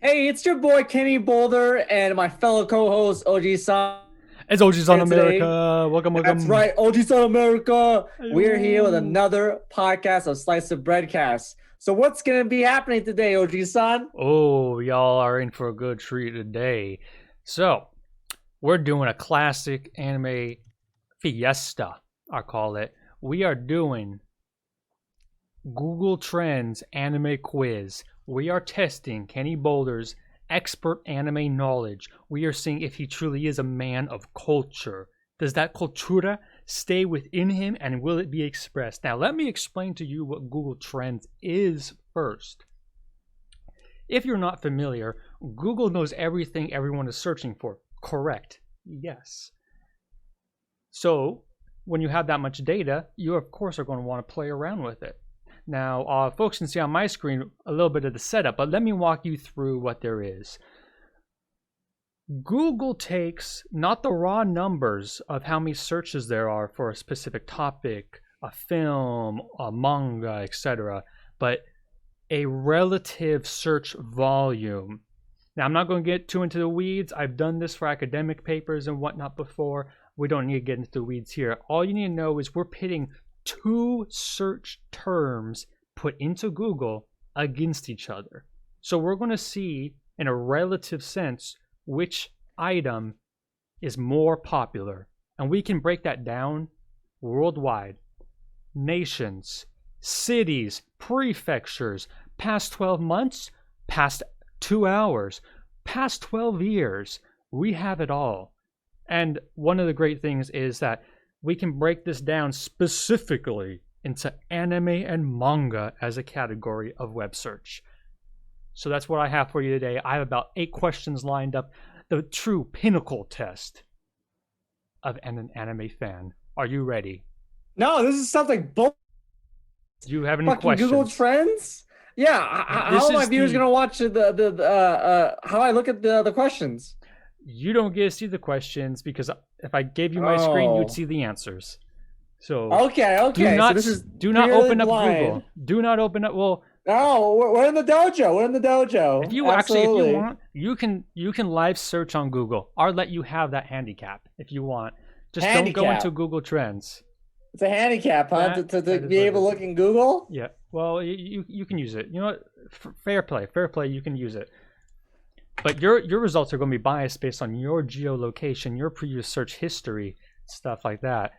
Hey, it's your boy KennyBoulder and my fellow co-host Ojisan. It's Ojisan Today, America. Welcome, that's welcome. right, Ojisan America. We're here with Ayo. another podcast of Slice of Breadcast. So what's gonna be happening today, Ojisan? Oh, y'all are in for a good treat today. So, we're doing a classic anime fiesta, I call it. We are doing Google Trends anime quiz. We are testing Kenny Boulder's expert anime knowledge. We are seeing if he truly is a man of culture. Does that cultura stay within him and will it be expressed? Now, let me explain to you what Google Trends is first. If you're not familiar, Google knows everything everyone is searching for. Correct. Yes. So, when you have that much data, you of course are going to want to play around with it. Now, folks can see on my screen a little bit of the setup, but let me walk you through what there is. Google takes not the raw numbers of how many searches there are for a specific topic, a film, a manga, etc., but a relative search volume. Now, I'm not going to get too into the weeds. I've done this for academic papers and whatnot before. We don't need to get into the weeds here. All you need to know is we're pitting two search terms put into Google against each other. So we're going to see, in a relative sense, which item is more popular. And we can break that down worldwide. Nations, cities, prefectures, past 12 months, past 2 hours, past 12 years. We have it all. And one of the great things is that we can break this down specifically into anime and manga as a category of web search. So that's what I have for you today. I have about 8 questions lined up. The true pinnacle test of an anime fan. Are you ready? No, this is something bull. Do you have any Fucking questions? Google Trends. Yeah, how are my viewers gonna watch how I look at the questions? You don't get to see the questions because if I gave you my screen, you'd see the answers. So okay. So this is do not open up blind. Google. Do not open up. Well, no, we're in the dojo. We're in the dojo. if you want, you can live search on Google. I'll let you have that handicap if you want. Just don't go into Google Trends. It's a handicap, huh? To be able to look in Google. Yeah. Well, you can use it. You know what? Fair play. You can use it. But your results are going to be biased based on your geolocation, your previous search history, stuff like that.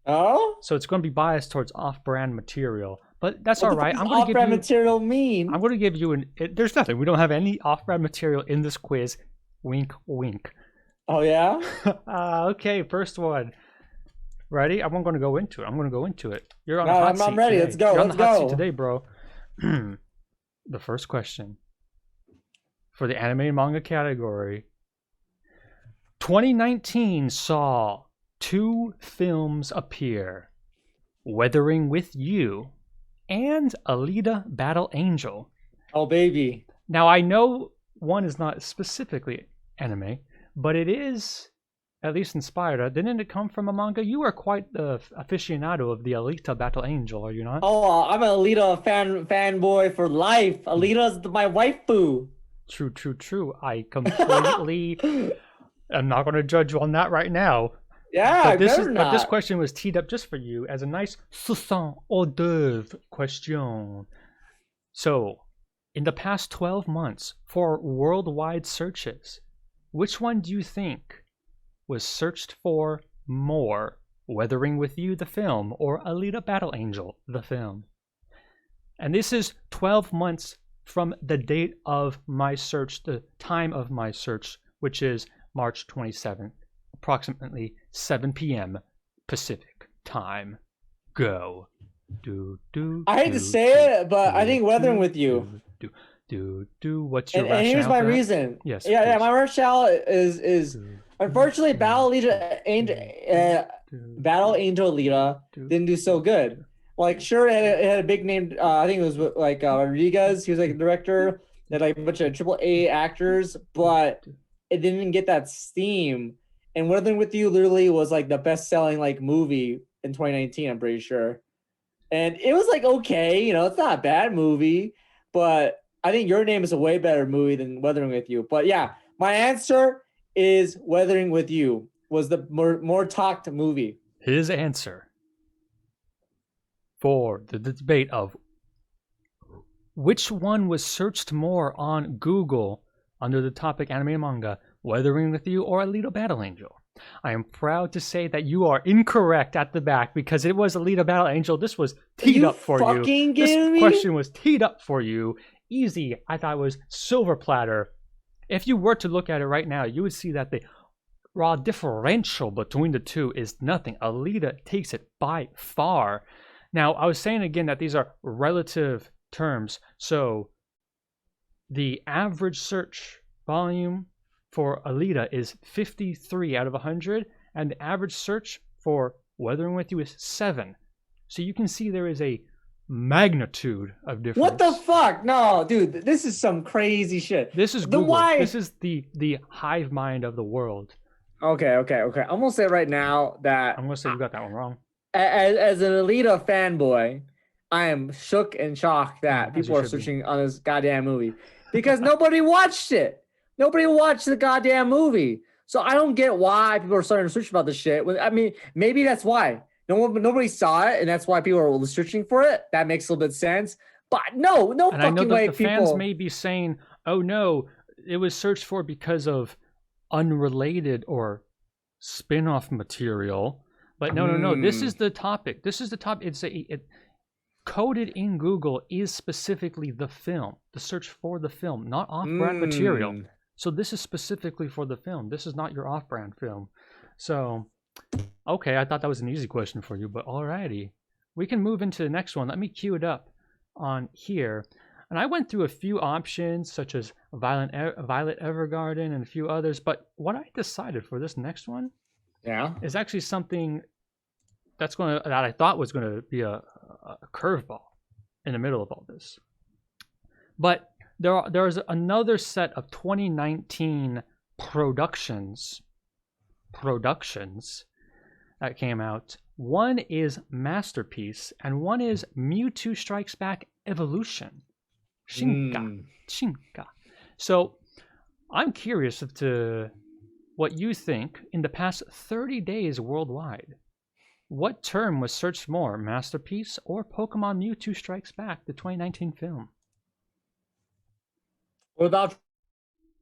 Oh? So it's going to be biased towards off-brand material. But that's all right. I'm going to give you off-brand material mean. I'm going to give you there's nothing. We don't have any off-brand material in this quiz. Wink, wink. Oh yeah? Okay, first one. Ready? I'm going to go into it. You're on the hot seat. I'm ready. Today. Let's go. You're on the hot seat today, bro. The first question for the anime and manga category. 2019 saw 2 films appear, Weathering with You and Alita Battle Angel. Oh, baby. Now, I know one is not specifically anime, but it is at least inspired. Didn't it come from a manga? You are quite the aficionado of the Alita Battle Angel, are you not? Oh, I'm an Alita fanboy for life. Alita's my waifu. True. I completely am not going to judge you on that right now. Yeah, but this question was teed up just for you as a nice hors d'oeuvre question. So, in the past 12 months, for worldwide searches, which one do you think was searched for more? Weathering with You, the film, or Alita Battle Angel, the film? And this is 12 months from the date of my search, the time of my search, which is March 27th, approximately 7 p.m. Pacific time. Go. I hate to say it, but I think Weathering with You. What's your rationale? And here's my reason. Yes. Yeah. My rationale is unfortunately Battle Angel Alita didn't do so good. Like, sure, it had a big name. I think it was like Rodriguez. He was like the director. They had like a bunch of AAA actors, but it didn't get that steam. And Weathering with You literally was like the best-selling like movie in 2019. I'm pretty sure, and it was like okay, it's not a bad movie, but I think Your Name is a way better movie than Weathering with You. But yeah, my answer is Weathering with You was the more talked movie. His answer for the debate of which one was searched more on Google under the topic anime and manga, Weathering with You or Alita Battle Angel. I am proud to say that you are incorrect at the back because it was Alita Battle Angel. This was teed up for you. This question was teed up for you. Easy. I thought it was silver platter. If you were to look at it right now, you would see that the raw differential between the two is nothing. Alita takes it by far. Now, I was saying again that these are relative terms. So the average search volume for Alita is 53 out of 100, and the average search for Weathering with You is 7. So you can see there is a magnitude of difference. What the fuck? No, dude, this is some crazy shit. This is Google. This is the hive mind of the world. Okay. I'm gonna say right now that I'm gonna say you got that one wrong. As an Alita fanboy, I am shook and shocked that people are searching on this goddamn movie because nobody watched it. Nobody watched the goddamn movie. So I don't get why people are starting to search about this shit. I mean, maybe that's why. Nobody saw it, and that's why people are searching for it. That makes a little bit of sense. But no and fucking way. I know that the fans may be saying, oh no, it was searched for because of unrelated or spin-off material. But no. This is the topic. It's coded in Google is specifically the film, the search for the film, not off-brand material. So this is specifically for the film. This is not your off-brand film. So, okay, I thought that was an easy question for you, but alrighty. We can move into the next one. Let me cue it up on here. And I went through a few options, such as Violet Evergarden and a few others, but what I decided for this next one is actually something that I thought was going to be a curveball in the middle of all this. But there's another set of 2019 productions that came out. One is Masterpiece, and one is Mewtwo Strikes Back Evolution. Shinka. So I'm curious as to what you think in the past 30 days worldwide. What term was searched more, Masterpiece or Pokemon Mewtwo Strikes Back, the 2019 film?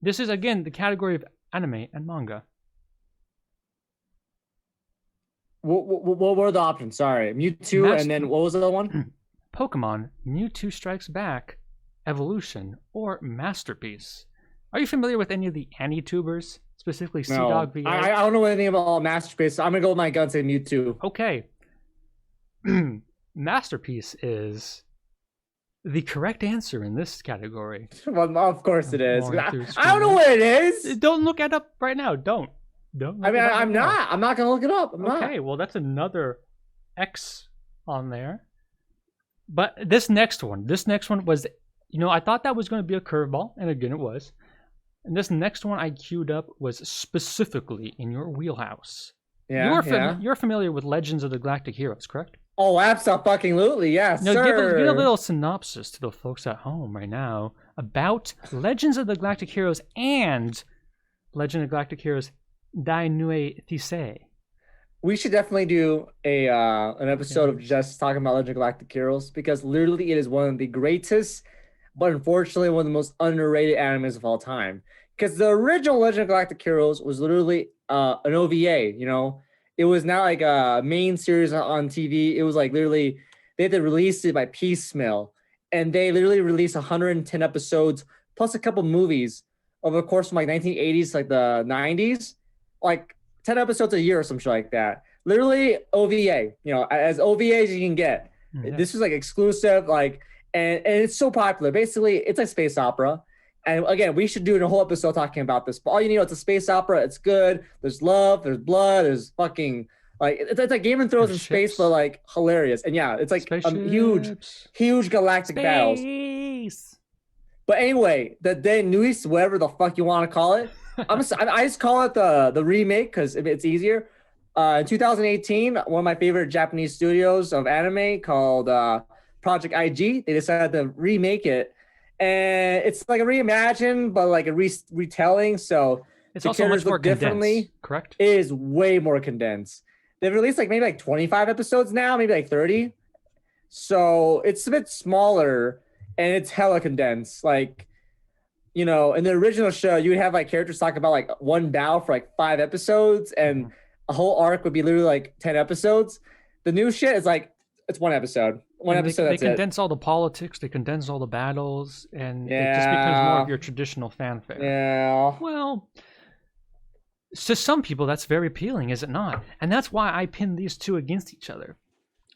This is, again, the category of anime and manga. What were the options? Sorry. Mewtwo, and then what was the other one? Pokemon Mewtwo Strikes Back, Evolution, or Masterpiece. Are you familiar with any of the AniTubers? Specifically, Seadog VR? I don't know anything about Masterpiece, so I'm going to go with my gut and say Mewtwo. Okay. Masterpiece is the correct answer in this category. Well, of course it is. I don't know what it is. Don't look it up right now. Don't. I'm not going to look it up. Okay, well, that's another X on there. But this next one was, I thought that was going to be a curveball, and again, it was. And this next one I queued up was specifically in your wheelhouse. You're familiar with Legends of the Galactic Heroes, correct? Oh, absolutely, yes, sir. Give a little synopsis to the folks at home right now about Legends of the Galactic Heroes and Legend of the Galactic Heroes Dai Nui Thisei. We should definitely do an episode of just talking about Legend of Galactic Heroes because literally it is one of the greatest, but unfortunately one of the most underrated animes of all time. Because the original Legend of Galactic Heroes was literally an OVA, It was not like a main series on TV. It was like literally, they had to release it by piecemeal. And they literally released 110 episodes, plus a couple movies over the course from like 1980s, like the 90s. Like 10 episodes a year or some shit like that. Literally OVA, as OVA as you can get. Mm-hmm. This was like exclusive, and it's so popular. Basically, it's like space opera. And again, we should do a whole episode talking about this. But all you need, it's a space opera. It's good. There's love. There's blood. There's fucking it's like Game of Thrones in space, but like hilarious. And yeah, it's like huge galactic battles. But anyway, the De Nuis, whatever the fuck you want to call it, I just call it the remake because it's easier. In 2018, one of my favorite Japanese studios of anime called Project IG, they decided to remake it. and it's like a reimagined, but like a retelling. So It's the also much characters more look differently. condensed, correct? It is way more condensed. They've released like maybe like 25 episodes now, maybe like 30. So it's a bit smaller and it's hella condensed. Like, you know, in the original show, you would have like characters talk about like one battle for like 5 episodes, and a whole arc would be literally like 10 episodes. The new shit is like it's one episode. One And episode, they that's it. condense all the politics, they condense all the battles, and it just becomes more Yeah. of your traditional fanfare. Yeah. Well, to some people, that's very appealing, is it not? And that's why I pin these two against each other.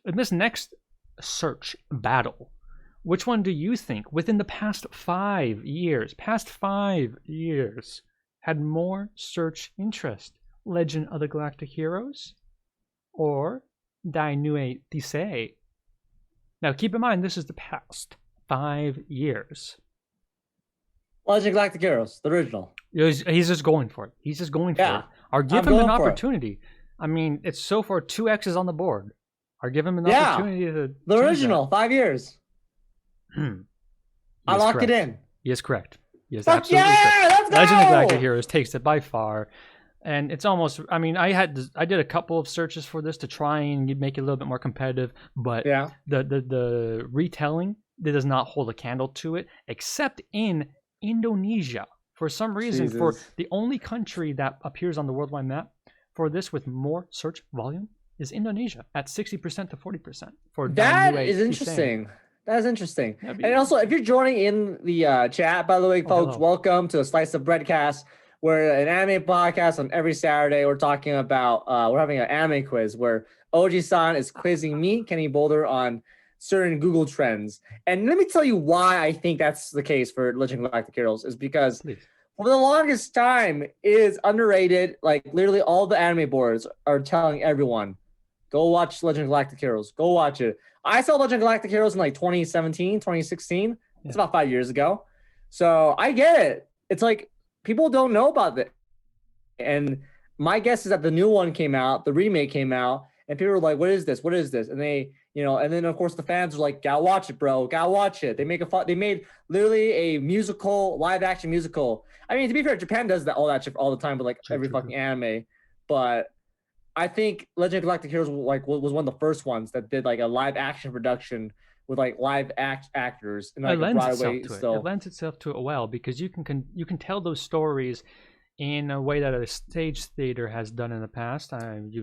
In this next search battle, which one do you think, within the past 5 years, had more search interest? Legend of the Galactic Heroes or Dainue Tisei? Now, keep in mind, this is the past 5 years. Legend of Galactic Heroes, the original. He's just going for it. He's just going for it. Or give I'm him an going for it. opportunity. I mean, it's so far 2 X's on the board. Or give him an Yeah, opportunity to the change original, that. 5 years. I lock it in. He is correct. He is Fuck absolutely yeah, correct. let's go! Legend of Galactic Heroes takes it by far. And it's almost, I mean, I did a couple of searches for this to try and make it a little bit more competitive, but Yeah. the retelling, it does not hold a candle to it, except in Indonesia. For some reason, for Jesus. the only country that appears on the worldwide map for this with more search volume is Indonesia at 60% to 40%. For That Dainue is Tisei. interesting. That is interesting. That'd be- And also, if you're joining in the chat, by the way, folks, hello. welcome to a Slice of Breadcast. We're an anime podcast on every Saturday. We're talking about, we're having an anime quiz where Ojisan is quizzing me, KennyBoulder, on certain Google trends. And let me tell you why I think that's the case for Legend of Galactic Heroes is because Please. for the longest time, it is underrated. Like, literally all the anime boards are telling everyone, go watch Legend of Galactic Heroes. Go watch it. I saw Legend of Galactic Heroes in like 2017, 2016. It's about 5 years ago. So I get it. It's like people don't know about it. And my guess is that the new one came out, the remake came out, and people were like, what is this? What is this? And they, you know, and then of course the fans were like, gotta watch it, bro. Gotta watch it. They made literally a musical, live action musical. I mean, to be fair, Japan does all that shit all the time with like every fucking anime. But I think Legend of Galactic Heroes was one of the first ones that did like a live action production with like live actors and like It lends itself Broadway to it. still. It lends itself to it well because you can tell those stories in a way that a stage theater has done in the past. If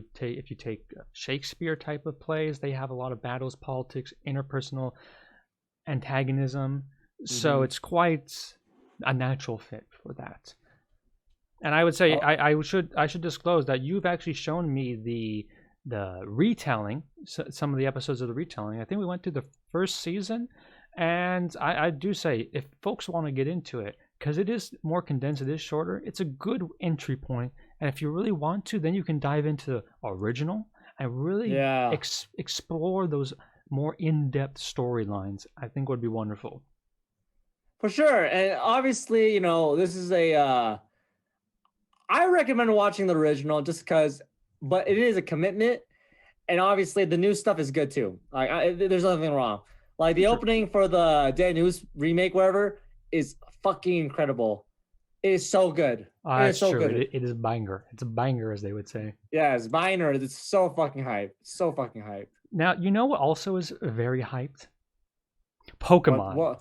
you take Shakespeare type of plays, they have a lot of battles, politics, interpersonal antagonism. So it's quite a natural fit for that. And I would say I should disclose that you've actually shown me the retelling, some of the episodes of the retelling. I think we went through the first season, and I do say if folks want to get into it, because it is more condensed, it is shorter, it's a good entry point. And if you really want to, then you can dive into the original and really explore those more in-depth storylines. I think would be wonderful. For sure. And obviously, you know, this is I recommend watching the original just because, but it is a commitment. And obviously the new stuff is good too. Like there's nothing wrong. Like the opening for the Dead News remake, whatever, is fucking incredible. It is so good. It is so true. good. It is a banger. It's a banger, as they would say. Yeah, it's banger. It's so fucking hype. So fucking hype. Now, you know what also is very hyped? Pokemon. What?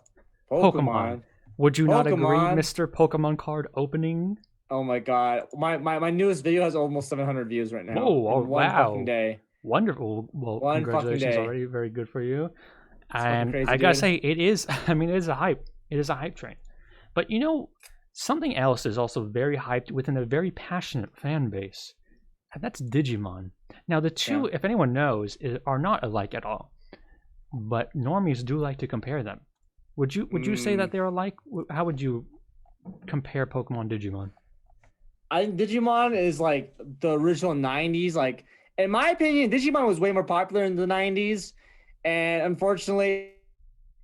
Pokemon. Would you not agree, Mr. Pokemon card opening? Oh my god. My newest video has almost 700 views right now. Oh, in one wow. fucking day. Wonderful. Well, One congratulations fucking day. already. Very good for you. It's And crazy, I gotta dude. say, it is a hype. It is a hype train. But you know, something else is also very hyped within a very passionate fan base. And that's Digimon. Now, the two, if anyone knows, are not alike at all. But normies do like to compare them. Would you say that they're alike? How would you compare Pokemon and Digimon? I think Digimon is like the original 90s. Like, in my opinion, Digimon was way more popular in the 90s. And unfortunately,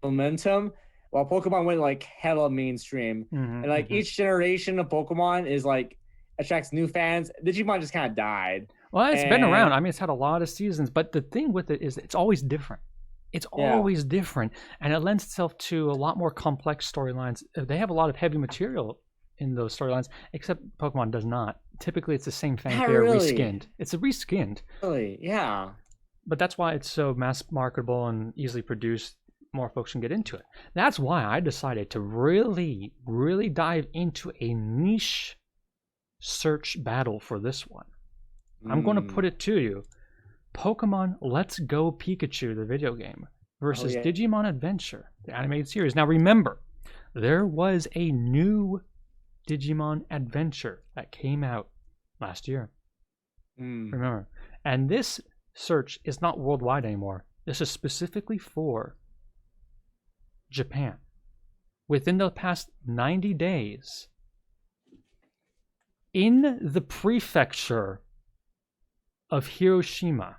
momentum, while Pokemon went like hella mainstream. And like each generation of Pokemon is like attracts new fans. Digimon just kind of died. Well, it's been around. I mean, it's had a lot of seasons. But the thing with it is it's always different. It's always different, and it lends itself to a lot more complex storylines. They have a lot of heavy material in those storylines, except Pokemon does not. Typically, it's the same thing. They're reskinned. It's a reskinned. Really? Yeah. But that's why it's so mass marketable and easily produced. More folks can get into it. That's why I decided to really, really dive into a niche search battle for this one. I'm going to put it to you. Pokemon Let's Go Pikachu, the video game, versus Digimon Adventure, the animated series. Now remember, there was a new Digimon Adventure that came out last year. Remember. And this search is not worldwide anymore. This is specifically for Japan. Within the past 90 days, in the prefecture of Hiroshima.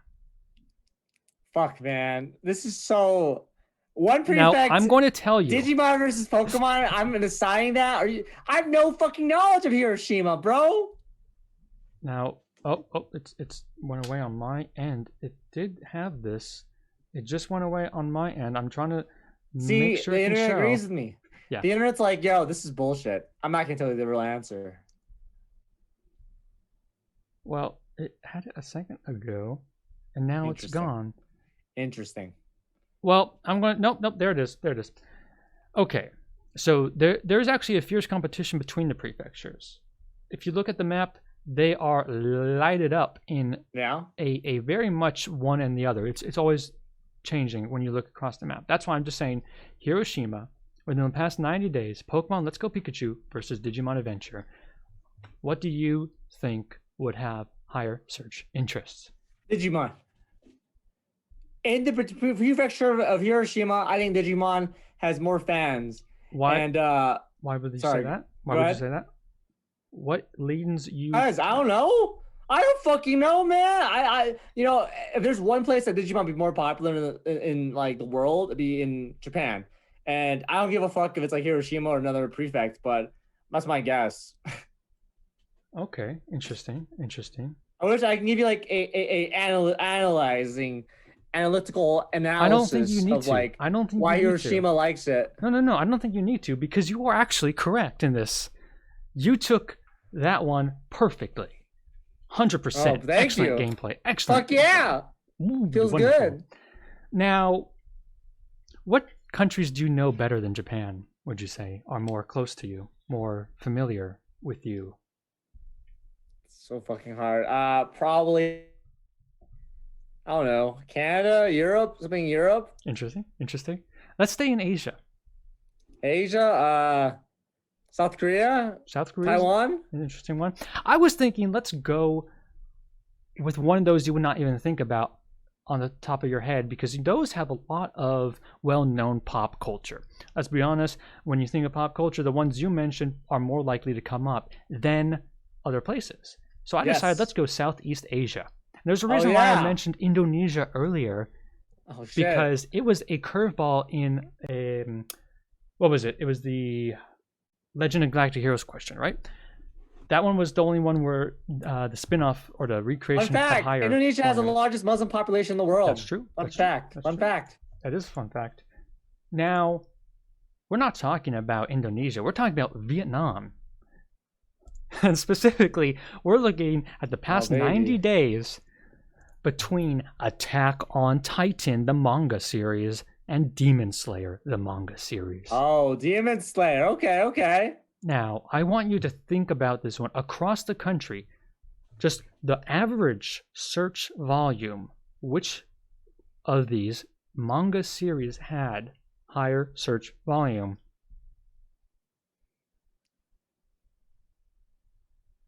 Fuck, man. This is so... One prefect... Now, I'm going to tell you. Digimon versus Pokemon, I'm deciding that? Are you... I have no fucking knowledge of Hiroshima, bro! Now, it's went away on my end. It did have this. It just went away on my end. I'm trying to make sure the internet show. agrees with me. Yeah. The internet's like, yo, this is bullshit. I'm not going to tell you the real answer. Well, it had it a second ago, and now it's gone. Interesting. Well, I'm going to... Nope, there it is. Okay, so there's actually a fierce competition between the prefectures. If you look at the map, they are lighted up in a very much one and the other. It's always changing when you look across the map. That's why I'm just saying Hiroshima, within the past 90 days, Pokemon Let's Go Pikachu versus Digimon Adventure. What do you think would have higher search interests? Digimon. In the prefecture of Hiroshima, I think Digimon has more fans. Why? And why would you say that? Why would you say that? What leads you? Guys, I don't know. I don't fucking know, man. I if there's one place that Digimon would be more popular in like the world, it'd be in Japan. And I don't give a fuck if it's like Hiroshima or another prefect, but that's my guess. Okay, interesting. I wish I can give you like a analytical analysis I don't think you need of like I don't think why Hiroshima likes it. No. I don't think you need to, because you are actually correct in this. You took that one perfectly. 100%. Excellent gameplay. Excellent. Fuck yeah. Feels good. Now, what countries do you know better than Japan, would you say, are more close to you, more familiar with you? So fucking hard. Probably, I don't know, Canada, Europe, something in Europe. Interesting. Let's stay in Asia. South Korea, Taiwan. An interesting one. I was thinking, let's go with one of those you would not even think about on the top of your head, because those have a lot of well-known pop culture. Let's be honest, when you think of pop culture, the ones you mentioned are more likely to come up than other places. So I decided, let's go Southeast Asia. And there's a reason why I mentioned Indonesia earlier, because it was a curveball in what was it? It was the Legend of Galactic Heroes question, right? That one was the only one where the spin-off or the recreation had higher. Indonesia has the largest Muslim population in the world. That's true. Fun fact. That is a fun fact. Now, we're not talking about Indonesia. We're talking about Vietnam. And specifically, we're looking at the past 90 days between Attack on Titan, the manga series, and Demon Slayer, the manga series. Oh, Demon Slayer. Okay. Now, I want you to think about this one. Across the country, just the average search volume, which of these manga series had higher search volume?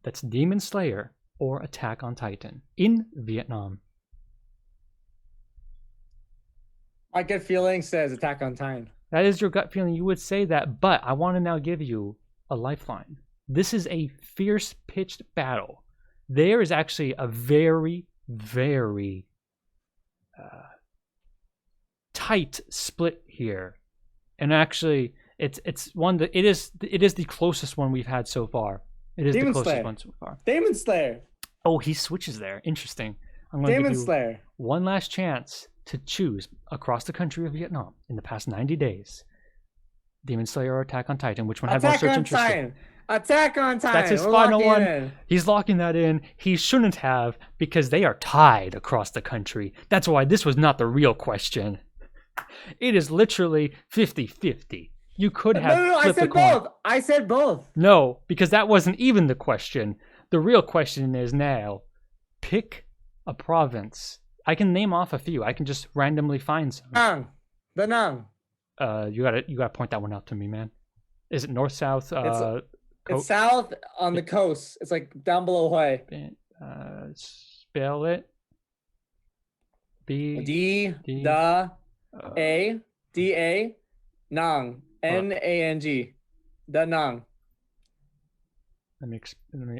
That's Demon Slayer or Attack on Titan in Vietnam. My gut feeling says Attack on Titan. That is your gut feeling. You would say that, but I want to now give you a lifeline. This is a fierce pitched battle. There is actually a very, very tight split here, and actually, it's one that it is the closest one we've had so far. It is the closest one so far. Demon Slayer. Oh, he switches there. Interesting. I'm going to give you one last chance to choose across the country of Vietnam in the past 90 days, Demon Slayer or Attack on Titan, which one had more search interest? Attack on Titan. That's his final one. He's locking that in. He shouldn't have, because they are tied across the country. That's why this was not the real question. It is literally 50-50. You could have flipped the coin. I said both. No, because that wasn't even the question. The real question is now, pick a province. I can name off a few. I can just randomly find some. Da Nang. You gotta point that one out to me, man. Is it north, south? It's south on the coast. It's like down below Hawaii. Spell it. Da Nang. Nang. Da Nang. Let me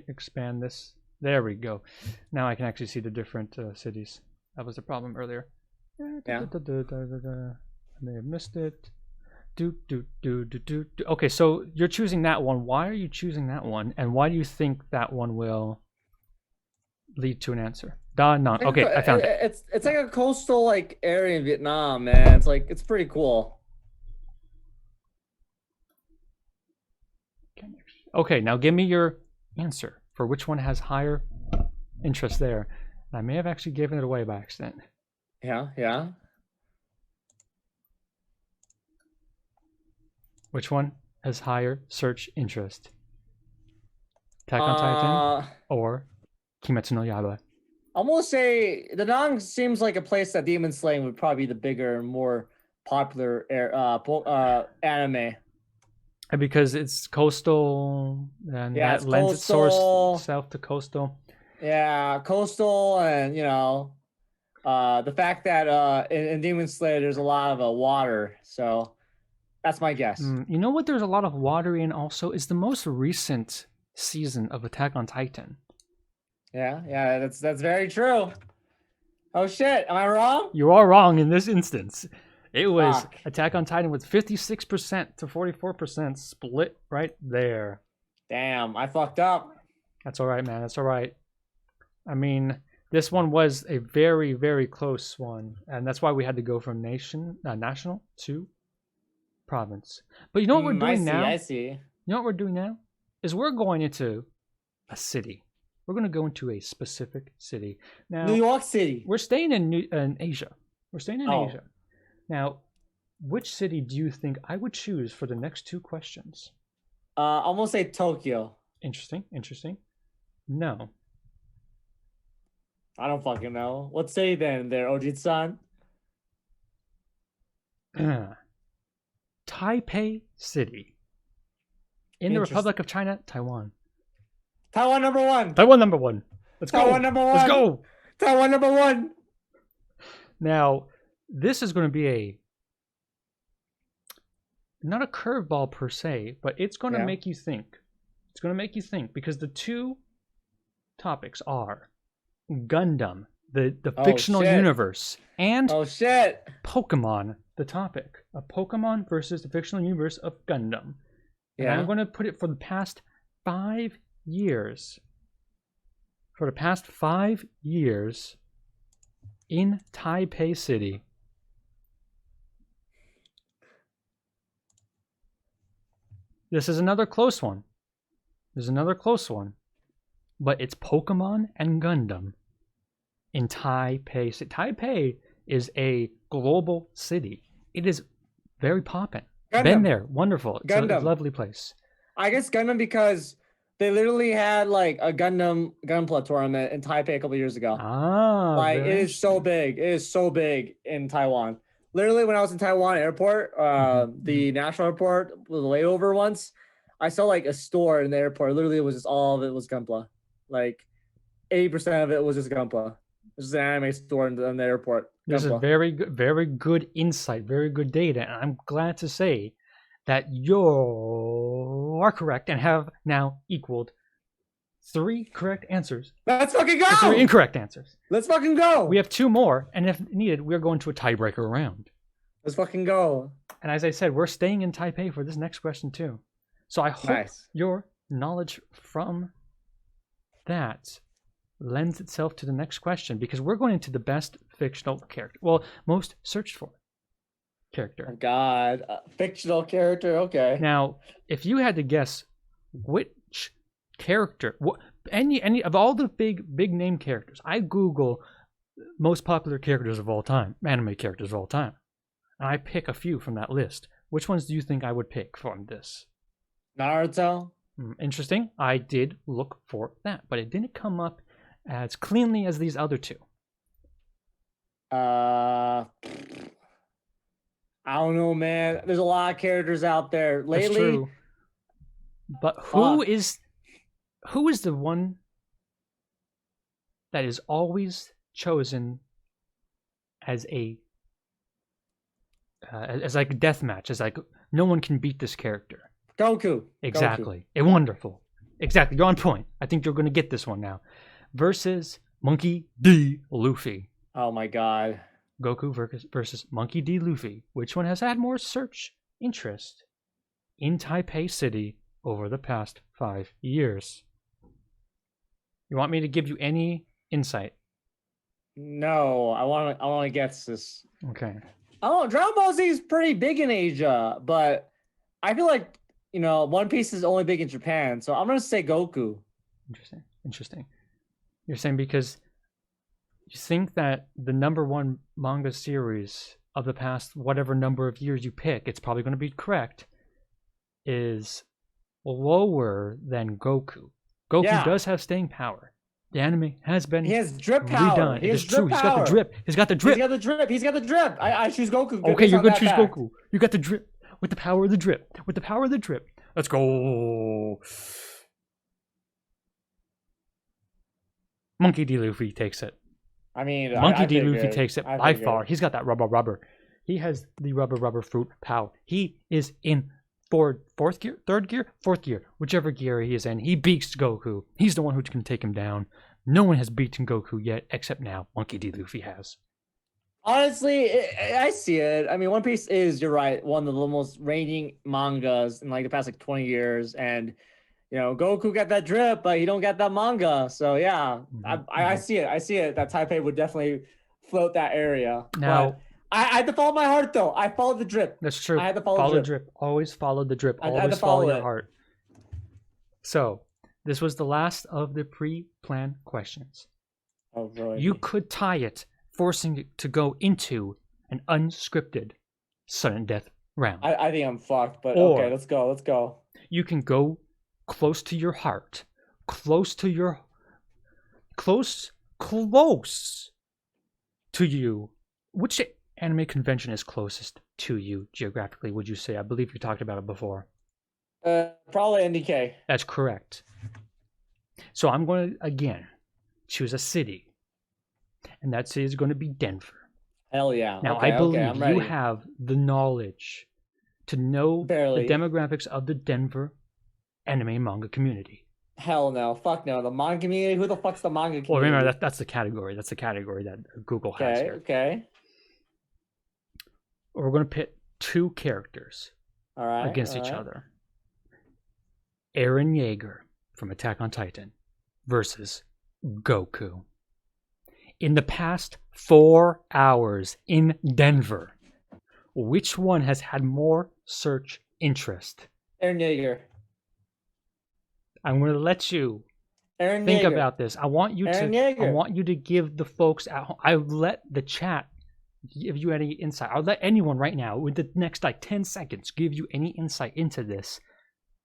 expand this. There we go. Now I can actually see the different cities. That was the problem earlier. Yeah. I may have missed it. Okay, so you're choosing that one. Why are you choosing that one? And why do you think that one will lead to an answer? Da Nang. Okay, I found it. It's like a coastal like area in Vietnam, man. It's pretty cool. Okay, now give me your answer for which one has higher interest there. I may have actually given it away by accident. Yeah. Which one has higher search interest? Attack on Titan or Kimetsu no Yaiba? I'm gonna say Da Nang seems like a place that Demon Slaying would probably be the bigger and more popular anime. And because it's coastal and that lends its source south to coastal. Yeah, coastal, and the fact that in Demon Slayer there's a lot of water, so that's my guess. You know what? There's a lot of water in also is the most recent season of Attack on Titan. Yeah, that's very true. Oh shit, am I wrong? You are wrong in this instance. It was Attack on Titan with 56% to 44% split right there. Damn, I fucked up. That's all right, man. That's all right. I mean, this one was a very, very close one, and that's why we had to go from national to province. But you know what we're doing now? I see. You know what we're doing now? Is we're going into a city. We're going to go into a specific city. Now, New York City. We're staying in Asia. We're staying in Asia. Now, which city do you think I would choose for the next two questions? I'm going to say Tokyo. Interesting. No. I don't fucking know. What city then there, Ojisan? Taipei City. In the Republic of China, Taiwan. Taiwan number one. Let's go. Let's go. Taiwan number one. Now, this is going to be not a curveball per se, but it's going to make you think. It's going to make you think because the two topics are Gundam, the fictional universe, and Pokemon, the topic of Pokemon versus the fictional universe of Gundam. And I'm going to put it for the past 5 years. For the past 5 years in Taipei City. This is another close one. But it's Pokemon and Gundam in Taipei. Taipei is a global city. It is very poppin'. Been there. Wonderful. It's a lovely place. I guess Gundam because they literally had like a Gunpla tournament in Taipei a couple years ago. It is so big. It is so big in Taiwan. Literally, when I was in Taiwan airport, the national airport with a layover once, I saw like a store in the airport. Literally, it was just all of it was Gunpla. Like 80% of it was just Gunpla. This is an anime store in the airport. This is very good insight, very good data, and I'm glad to say that you are correct and have now equaled 3 correct answers. Let's fucking go! 3 incorrect answers. Let's fucking go! We have 2 more, and if needed, we're going to a tiebreaker round. Let's fucking go. And as I said, we're staying in Taipei for this next question too. So I hope your knowledge from that lends itself to the next question because we're going into the best fictional character. Well, most searched for character. Oh God, fictional character. Okay. Now, if you had to guess which character, any of all the big name characters, I Google most popular characters of all time, anime characters of all time, and I pick a few from that list. Which ones do you think I would pick from this? Naruto. Interesting. I did look for that, but it didn't come up as cleanly as these other two. I don't know, man. There's a lot of characters out there lately. That's true. But who is the one that is always chosen as a as like a death match, as like no one can beat this character? Goku. Exactly. Wonderful. Exactly. You're on point. I think you're going to get this one now. Versus Monkey D. Luffy. Oh my God. Goku versus Monkey D. Luffy. Which one has had more search interest in Taipei City over the past 5 years? You want me to give you any insight? No, I want to guess this. Okay. Oh, Dragon Ball Z is pretty big in Asia, but I feel like, One Piece is only big in Japan, so I'm gonna say Goku. Interesting. You're saying because you think that the #1 manga series of the past whatever number of years you pick, it's probably going to be correct, is lower than Goku. Goku does have staying power. The anime has been He has drip power. redone. He has It is true. drip He's got the drip. He's got the drip. He's got the drip. I choose Goku. Okay, you're going to choose Goku. You got the drip. With the power of the drip. Let's go. Monkey D. Luffy takes it. I mean, Monkey D. Luffy takes it by far. He's got that rubber. He has the rubber fruit power. He is in fourth gear, fourth gear, whichever gear he is in. He beats Goku. He's the one who can take him down. No one has beaten Goku yet, except now Monkey D. Luffy has. Honestly, I see it. I mean, One Piece is, you're right, one of the most reigning mangas in like the past 20 years, and Goku got that drip, but he don't get that manga. So yeah, I see it. I see it. That Taipei would definitely float that area. Now, but I had to follow my heart though. I followed the drip. That's true. I had to follow the drip. Always follow the drip. Always follow your heart. So this was the last of the pre-planned questions. Oh, really? You could tie it, forcing it to go into an unscripted sudden death round. I think I'm fucked, but okay, let's go. You can go close to your heart, close to you. Which anime convention is closest to you geographically, would you say? I believe you talked about it before. Probably NDK. That's correct. So I'm going to, again, choose a city. And that city is going to be Denver. Hell yeah. Now, I believe you have the knowledge to know the demographics of the Denver anime manga community. Hell no. Fuck no. The manga community? Who the fuck's the manga community? Well, remember, that's the category. That's the category that Google has here. Okay. We're going to pit two characters against each other. Eren Yeager from Attack on Titan versus Goku. In the past 4 hours in Denver, which one has had more search interest? Eren Yeager. I'm going to let you think about this. I want you to give the folks at home. I'll let the chat give you any insight. I'll let anyone right now, with the next 10 seconds, give you any insight into this.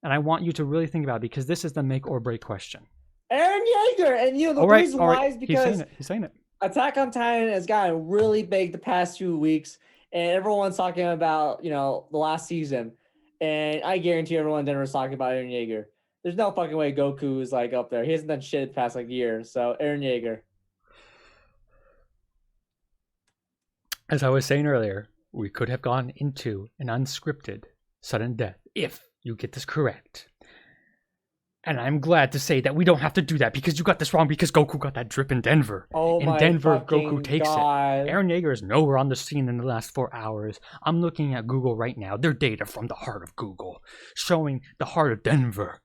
And I want you to really think about it because this is the make or break question. Eren Yeager, and the reason why is because he's saying it. Attack on Titan has gotten really big the past few weeks, and everyone's talking about the last season, and I guarantee everyone in Denver is talking about Eren Yeager. There's no fucking way Goku is up there. He hasn't done shit the past year. So Eren Yeager. As I was saying earlier, we could have gone into an unscripted sudden death if you get this correct. And I'm glad to say that we don't have to do that because you got this wrong because Goku got that drip in Denver. Oh, in Denver, Goku takes God. it. Eren Yeager is nowhere on the scene in the last 4 hours. I'm looking at Google right now. Their data from the heart of Google showing the heart of Denver.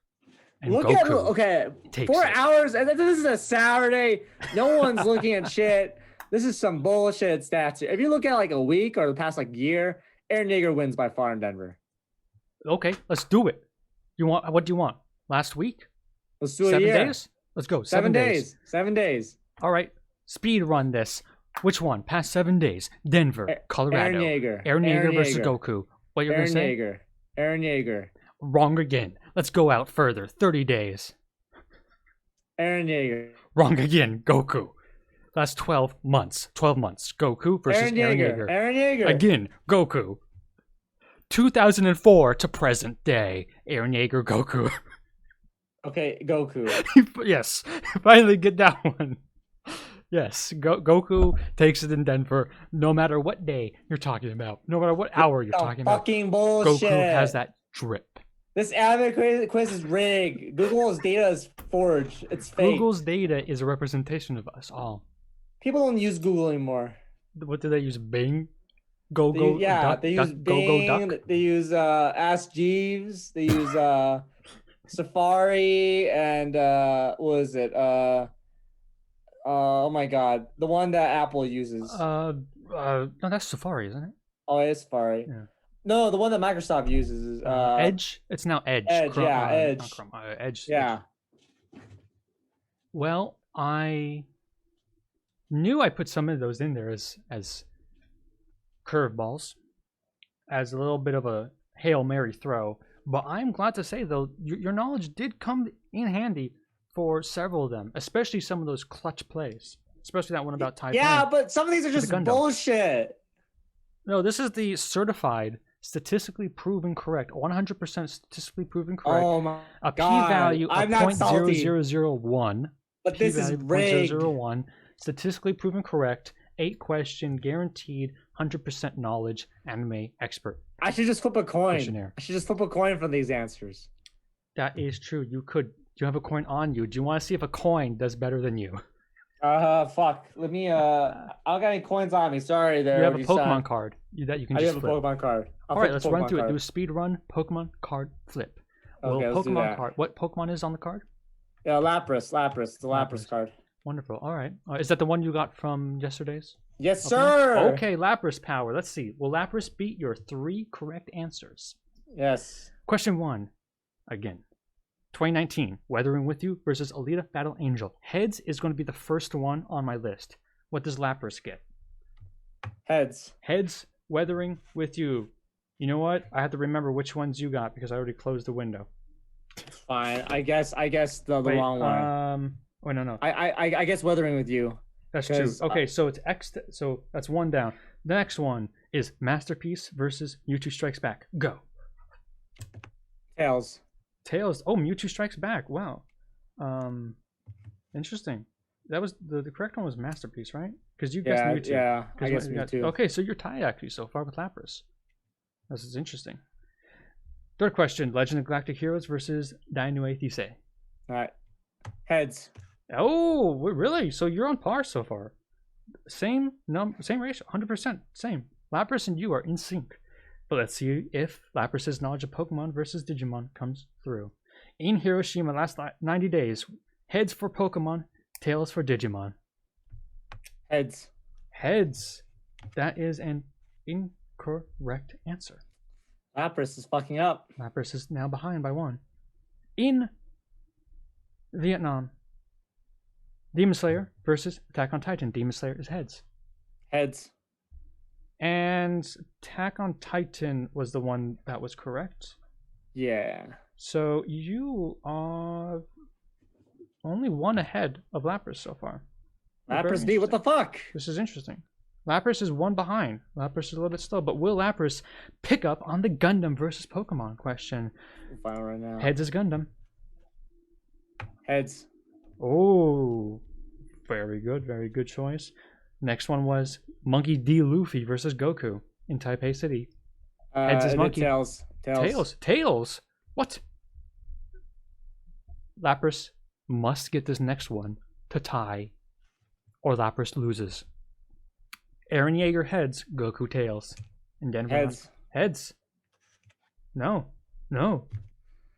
And Look Goku at okay, takes 4 it. hours, and this is a Saturday. No one's looking at shit. This is some bullshit stats. If you look at like a week or the past like year, Aaron Yeager wins by far in Denver. Okay, let's do it. What do you want? Last week? Let's do it. 7 days? Let's go. 7 days. 7 days. All right. Speed run this. Which one? Past 7 days. Denver, Colorado. Aaron Yeager versus Goku. What you're going to say? Aaron Yeager. Wrong again. Let's go out further. 30 days. Aaron Yeager. Wrong again. Goku. Last 12 months. 12 months. Goku versus Aaron Yeager. Aaron Yeager. Again, Goku. 2004 to present day. Aaron Yeager, Goku. Okay, Goku. Yes. Finally get that one. Yes, Goku takes it in Denver no matter what day you're talking about. No matter what hour you're talking about. Fucking bullshit. Goku has that drip. This anime quiz is rigged. Google's data is forged. It's fake. Google's data is a representation of us all. People don't use Google anymore. What do they use? Bing? They use Bing. Duck? They use Ask Jeeves. They use Safari and what was it? Oh my god, the one that Apple uses. No, that's Safari, isn't it? Oh, it's Safari. Yeah. No, the one that Microsoft uses is Edge. It's now Edge. Edge, Chrome, yeah, Edge. Not Chrome, Edge. Yeah. Edge. Well, I knew I put some of those in there as curveballs, as a little bit of a Hail Mary throw. But I'm glad to say though, your knowledge did come in handy for several of them, especially some of those clutch plays, especially that one about Taipan. Yeah, but some of these are just bullshit. No, this is the certified, statistically proven correct, 100% statistically proven correct. Oh my a god! P-value of I'm not salty. 0.0001. But this is rigged. 0.001, statistically proven correct, 8-question, guaranteed, 100% knowledge, anime expert. I should just flip a coin. Questionnaire. I should just flip a coin for these answers. That is true. You could. Do you have a coin on you? Do you want to see if a coin does better than you? Fuck. Let me. I don't got any coins on me. Sorry, there. You have a Pokemon card that you can just flip. I have a Pokemon card. All right, let's run through it. Do a speed run. Pokemon card flip. Okay, let's do that. Card. What Pokemon is on the card? Yeah, Lapras. It's the Lapras card. Wonderful. All right. Is that the one you got from yesterday's? Yes, sir. Okay, Lapras power. Let's see. Will Lapras beat your 3 correct answers? Yes. Question 1. Again. 2019, Weathering With You versus Alita Battle Angel. Heads is going to be the first one on my list. What does Lapras get? Heads. Heads, Weathering With You. You know what? I have to remember which ones you got because I already closed the window. Fine. I guess the wrong one. Oh no. I guess Weathering With You. That's true. Okay, so it's X. So that's one down. The next one is Masterpiece versus Mewtwo Strikes Back. Go. Tails. Oh, Mewtwo Strikes Back. Wow. Interesting. That was the correct one was Masterpiece, right? Because you guessed Mewtwo. Yeah, I guess Mewtwo. Okay, so you're tied actually so far with Lapras. This is interesting. Third question: Legend of Galactic Heroes versus Dainue Thisei. All right. Heads. Oh, really? So you're on par so far. Same ratio, 100%. Same. Lapras and you are in sync. But let's see if Lapras' knowledge of Pokemon versus Digimon comes through. In Hiroshima, last 90 days, heads for Pokemon, tails for Digimon. Heads. Heads. That is an incorrect answer. Lapras is fucking up. Lapras is now behind by 1. In Vietnam, Demon Slayer versus Attack on Titan. Demon Slayer is heads. Heads. And Attack on Titan was the one that was correct. Yeah. So you are only 1 ahead of Lapras so far. Lapras D, what the fuck? This is interesting. Lapras is 1 behind. Lapras is a little bit slow, but will Lapras pick up on the Gundam versus Pokemon question? Final right now. Heads is Gundam. Heads. Oh, very good choice. Next one was Monkey D. Luffy versus Goku in Taipei City. Heads is Monkey. Tails. What? Lapras must get this next one to tie, or Lapras loses. Aaron Yeager heads, Goku tails. In Denver. Heads. Heads. No.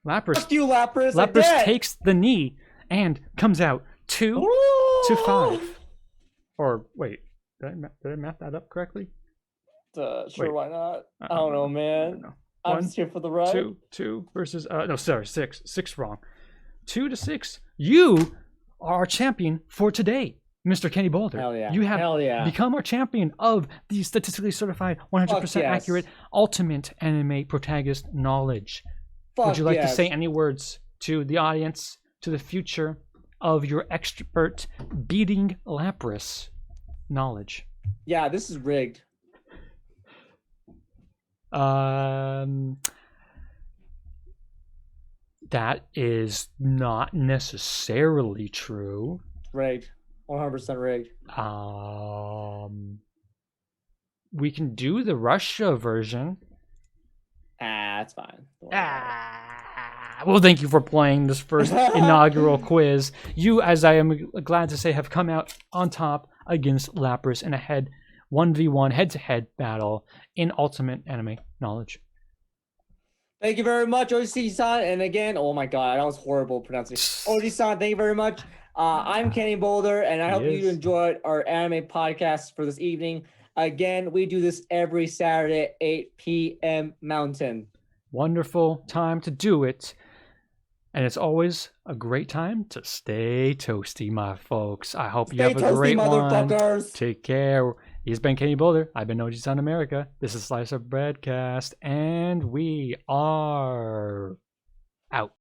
Lapras. Fuck you, Lapras. Lapras takes the knee and comes out 2-5. Or wait, did I math that up correctly? Sure, wait. Why not? I don't know, man. I'm just here for the ride. 2 versus no, sorry, 6. 6 wrong. 2-6. You are our champion for today, Mr. KennyBoulder. Hell yeah. You have become our champion of the statistically certified, 100% accurate, ultimate anime protagonist knowledge. Would you like to say any words to the audience, to the future of your expert beating Lapras knowledge? Yeah, this is rigged. That is not necessarily true. Rigged. 100% rigged. We can do the Russia version. That's fine. Well, thank you for playing this first inaugural quiz. You, as I am glad to say, have come out on top against Lapras in a 1v1 head-to-head battle in Ultimate Anime Knowledge. Thank you very much, Ojisan. And again, oh my god, that was horrible pronunciation. Ojisan, thank you very much. I'm KennyBoulder, and I hope you enjoyed our anime podcast for this evening. Again, we do this every Saturday at 8 p.m. Mountain. Wonderful time to do it. And it's always a great time to stay toasty, my folks. I hope you have a great one. Take care. He's been KennyBoulder. I've been Ojisan America. This is Slice of Breadcast, and we are out.